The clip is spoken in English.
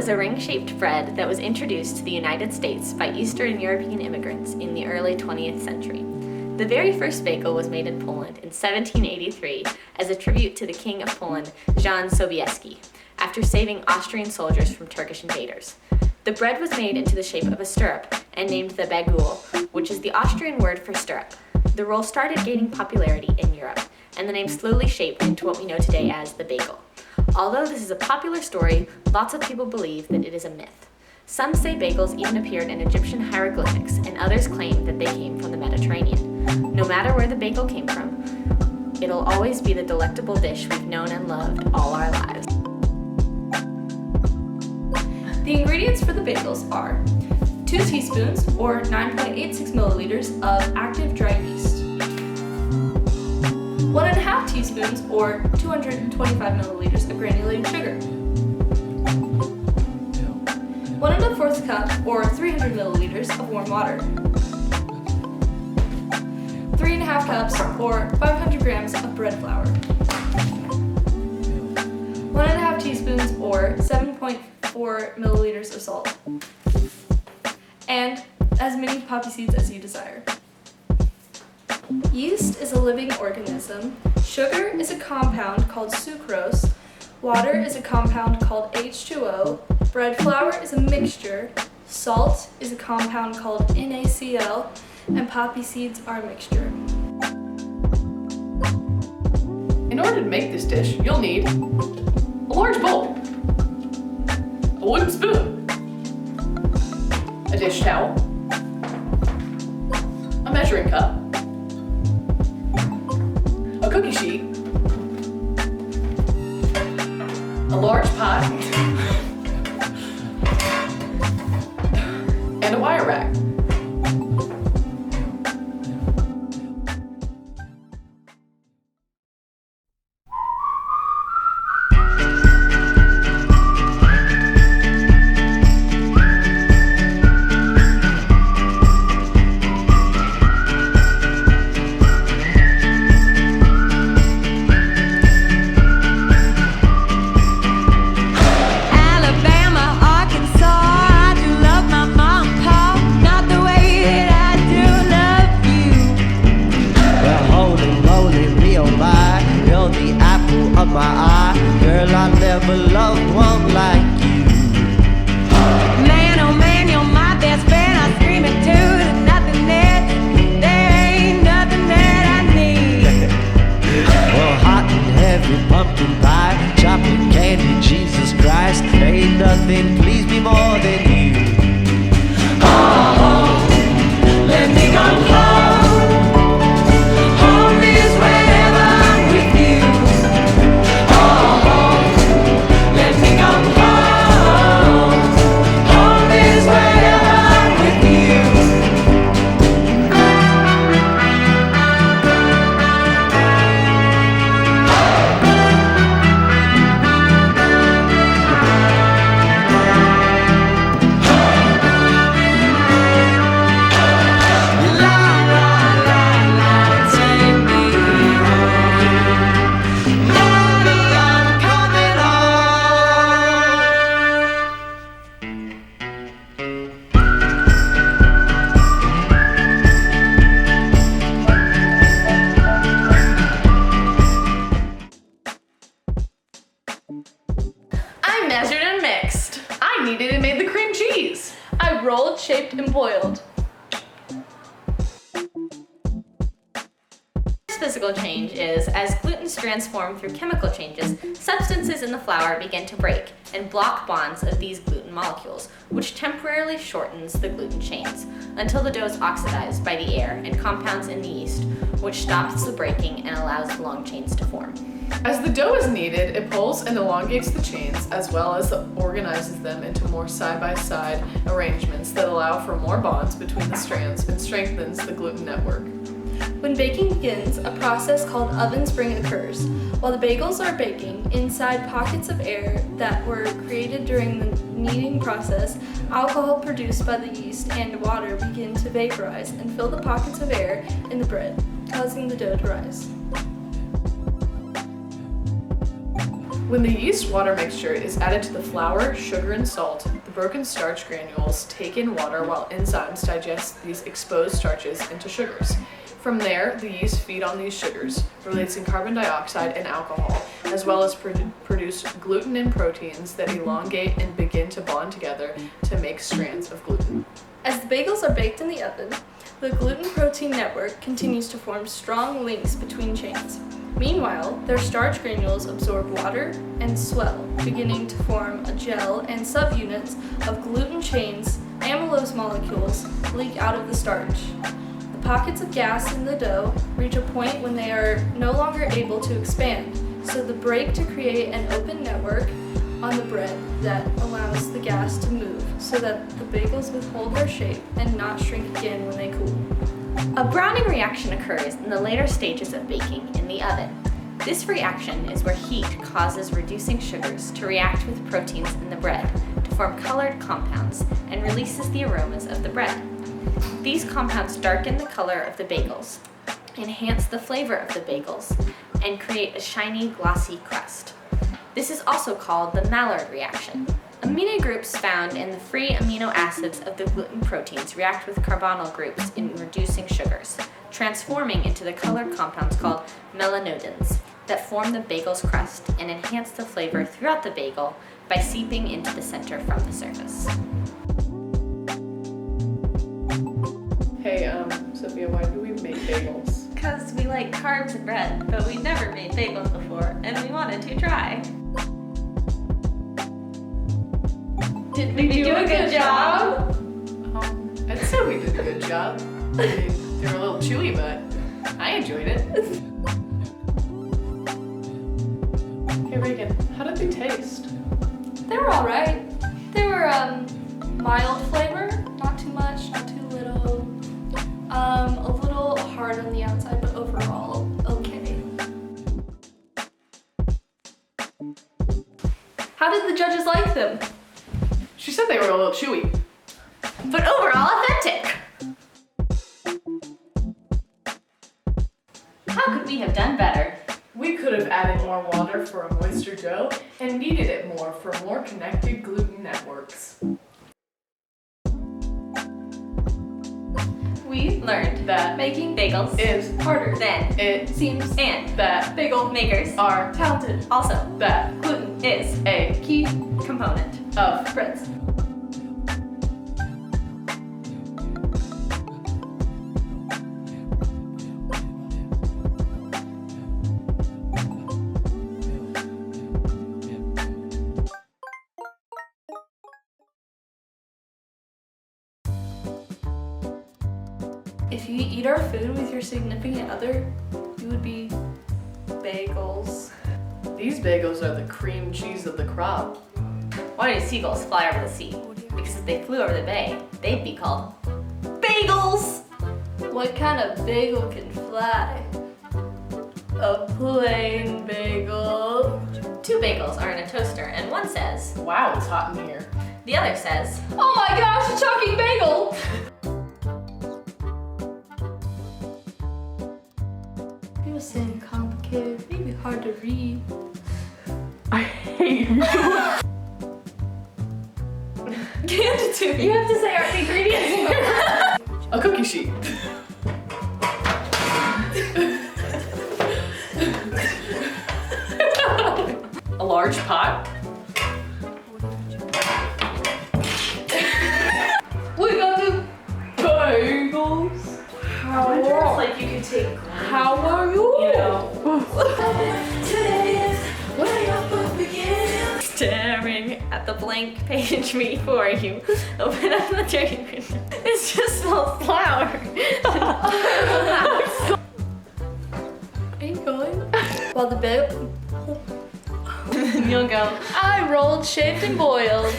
was a ring-shaped bread that was introduced to the United States by Eastern European immigrants in the early 20th century. The very first bagel was made in Poland in 1783 as a tribute to the King of Poland, Jan Sobieski, after saving Austrian soldiers from Turkish invaders. The bread was made into the shape of a stirrup and named the bagul, which is the Austrian word for stirrup. The roll started gaining popularity in Europe, and the name slowly shaped into what we know today as the bagel. Although this is a popular story, lots of people believe that it is a myth. Some say bagels even appeared in Egyptian hieroglyphics, and others claim that they came from the Mediterranean. No matter where the bagel came from, it'll always be the delectable dish we've known and loved all our lives. The ingredients for the bagels are 2 teaspoons or 9.86 milliliters of active dry yeast, 1.5 teaspoons or 225 milliliters of granulated sugar, 1 1/4 cup or 300 milliliters of warm water, 3.5 cups or 500 grams of bread flour, 1.5 teaspoons or 7.4 milliliters of salt, and as many poppy seeds as you desire. Yeast is a living organism, sugar is a compound called sucrose, water is a compound called H2O, bread flour is a mixture, salt is a compound called NaCl, and poppy seeds are a mixture. In order to make this dish, you'll need a large bowl, a wooden spoon, a dish towel, a measuring cup, a cookie sheet, a large pot, and a wire rack. Nothing please me more than you. Oh, let me go home. Home is wherever I'm with you. Oh, let me go home. Home is wherever I'm with you. I measured and mixed. I kneaded and made the cream cheese. I rolled, shaped, and boiled. This physical change is, as gluten strands form through chemical changes, substances in the flour begin to break and block bonds of these gluten molecules, which temporarily shortens the gluten chains until the dough is oxidized by the air and compounds in the yeast, which stops the breaking and allows the long chains to form. As the dough is kneaded, it pulls and elongates the chains as well as organizes them into more side-by-side arrangements that allow for more bonds between the strands and strengthens the gluten network. When baking begins, a process called oven spring occurs. While the bagels are baking, inside pockets of air that were created during the kneading process, alcohol produced by the yeast and water begin to vaporize and fill the pockets of air in the bread, causing the dough to rise. When the yeast-water mixture is added to the flour, sugar, and salt, the broken starch granules take in water while enzymes digest these exposed starches into sugars. From there, the yeast feed on these sugars, releasing carbon dioxide and alcohol, as well as produce gluten and proteins that elongate and begin to bond together to make strands of gluten. As the bagels are baked in the oven, the gluten-protein network continues to form strong links between chains. Meanwhile, their starch granules absorb water and swell, beginning to form a gel, and subunits of gluten chains, amylose molecules, leak out of the starch. The pockets of gas in the dough reach a point when they are no longer able to expand, so they break to create an open network on the bread that allows the gas to move so that the bagels withhold their shape and not shrink again when they cool. A browning reaction occurs in the later stages of baking in the oven. This reaction is where heat causes reducing sugars to react with proteins in the bread to form colored compounds and releases the aromas of the bread. These compounds darken the color of the bagels, enhance the flavor of the bagels, and create a shiny, glossy crust. This is also called the Maillard reaction. Amino groups found in the free amino acids of the gluten proteins react with carbonyl groups in reducing sugars, transforming into the colored compounds called melanodins that form the bagel's crust and enhance the flavor throughout the bagel by seeping into the center from the surface. Hey, Sophia, why do we make bagels? Because we like carbs and bread, but we never made bagels before, and we wanted to try. Did we do a good job? I'd say we did a good job. I mean, they were a little chewy, but I enjoyed it. Hey Reagan, how did they taste? They were alright. They were mild flavor, not too much, not too little. A little hard on the outside, but overall okay. How did the judges like them? She said they were a little chewy. But overall authentic! How could we have done better? We could have added more water for a moister dough and kneaded it more for more connected gluten networks. We learned That making bagels is Harder than it seems and that bagel makers are talented. also that Gluten is a key component. of breads. If you eat our food with your significant other, you would be bagels. These bagels are the cream cheese of the crop. Why do seagulls fly over the sea? Because if they flew over the bay, they'd be called bagels! What kind of bagel can fly? A plain bagel. Two bagels are in a toaster, and one says, Wow, it's hot in here. the other says, Oh my gosh, a talking bagel! He was saying complicated, maybe hard to read. I hate you. Hand it to me. You have to say our ingredients. A cookie sheet. A large pot. We got the bagels. Like you could take, How are you? staring at the blank page before you. Open up the drink. It's just smells flour. Are you going? While the bagel. You'll go. I rolled, shaped, and boiled.